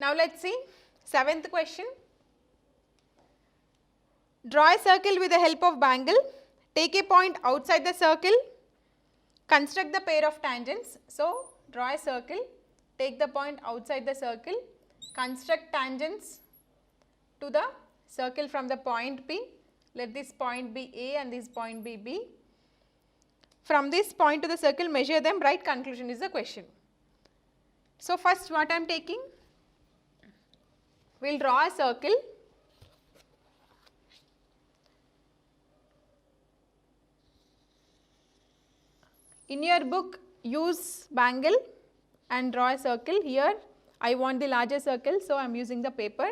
Now let's see 7th question. Draw a circle with the help of bangle. Take a point outside the circle. Construct the pair of tangents. So, draw a circle, take the point outside the circle, construct tangents to the circle from the point P. Let this point be A and this point be B. From this point to the circle, measure them, write conclusion is the question. So, first what I am taking? We will draw a circle. In your book, use bangle and draw a circle. Here I want the larger circle, so I am using the paper.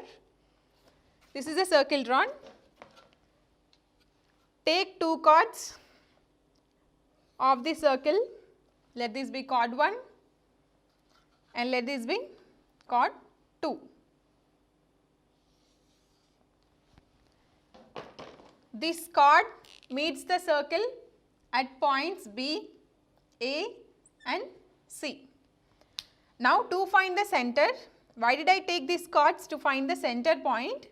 This is a circle drawn. Take 2 chords of the circle. Let this be chord 1 and let this be chord 2. This chord meets the circle at points B, A and C. Now to find the center, why did I take these chords? To find the center point,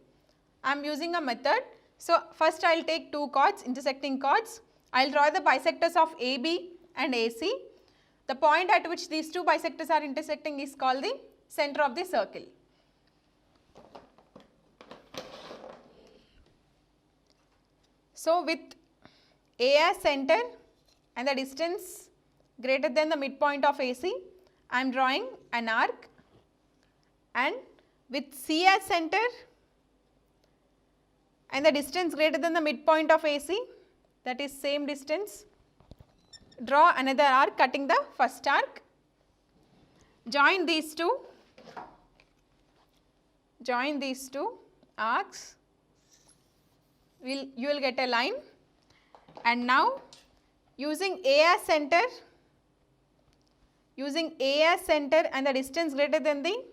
I am using a method. So first I will take 2 chords, intersecting chords. I will draw the bisectors of AB and AC. The point at which these 2 bisectors are intersecting is called the center of the circle. So with A as center and the distance greater than the midpoint of AC, I am drawing an arc, and with C as center and the distance greater than the midpoint of AC, that is same distance, draw another arc cutting the first arc. Join these two arcs, you will get a line, and now using A as center and the distance greater than the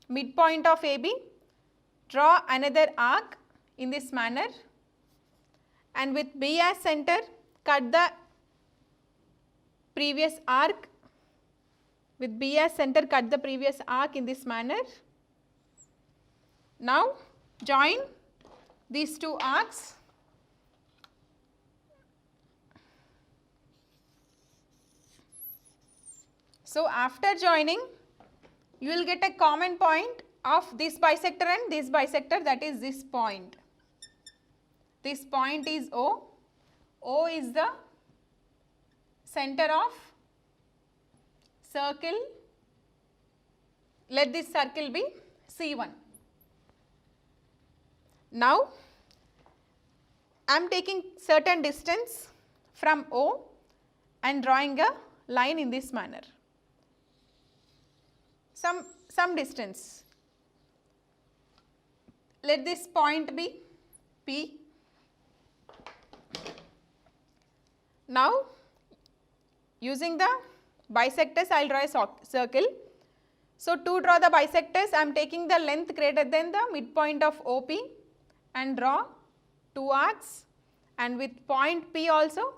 midpoint of AB, draw another arc in this manner, and with B as center, cut the previous arc. With B as center, cut the previous arc in this manner. Now join these 2 arcs. So after joining, you will get a common point of this bisector and this bisector, that is this point. This point is O. O is the center of circle. Let this circle be C1. Now I am taking certain distance from O and drawing a line in this manner. Some distance. Let this point be P. Now using the bisectors, I will draw a circle. So to draw the bisectors, I am taking the length greater than the midpoint of OP and draw 2 arcs, and with point P also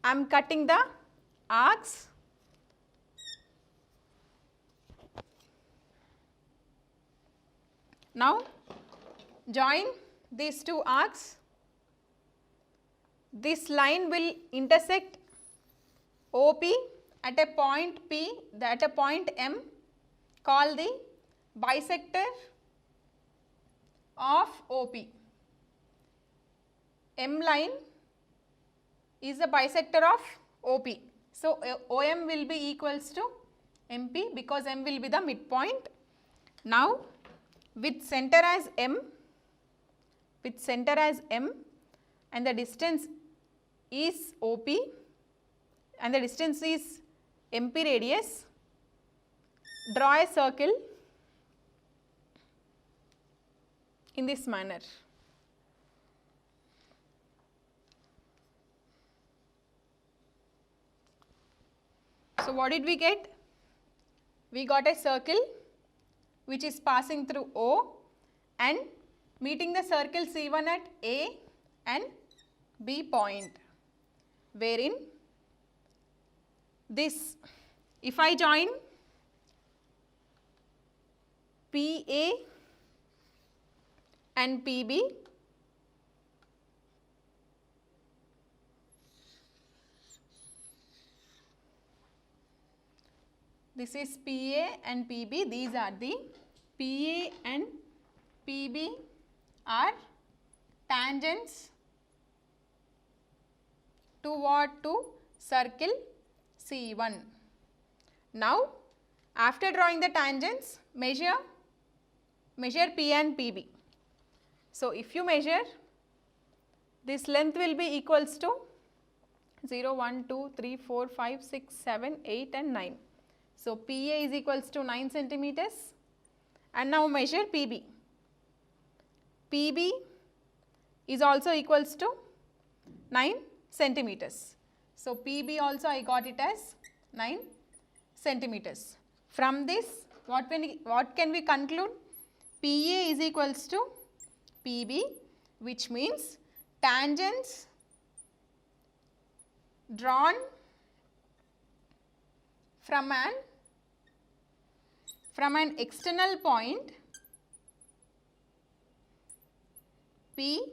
I am cutting the arcs. Now join these 2 arcs. This line will intersect OP at a point P, at a point M, called the bisector of OP. M line is the bisector of OP. So OM will be equals to MP because M will be the midpoint. Now with center as M and the distance is OP and the distance is MP radius, draw a circle in this manner. So what did we get? We got a circle which is passing through O and meeting the circle C1 at A and B point, wherein this, if I join PA and PB this is PA and PB, these are the PA and PB are tangents to what? To circle C1. Now, after drawing the tangents, measure P and PB. So, if you measure, this length will be equals to 0, 1, 2, 3, 4, 5, 6, 7, 8 and 9. So, PA is equals to 9 centimeters and now measure PB. PB is also equals to 9 centimeters. So, PB also I got it as 9 centimeters. From this, what can we conclude? PA is equals to PB, which means tangents drawn from an external point P,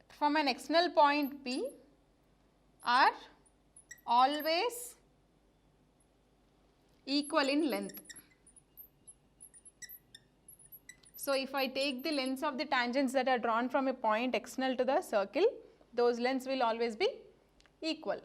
from an external point P are always equal in length. So, if I take the lengths of the tangents that are drawn from a point external to the circle, those lengths will always be equal.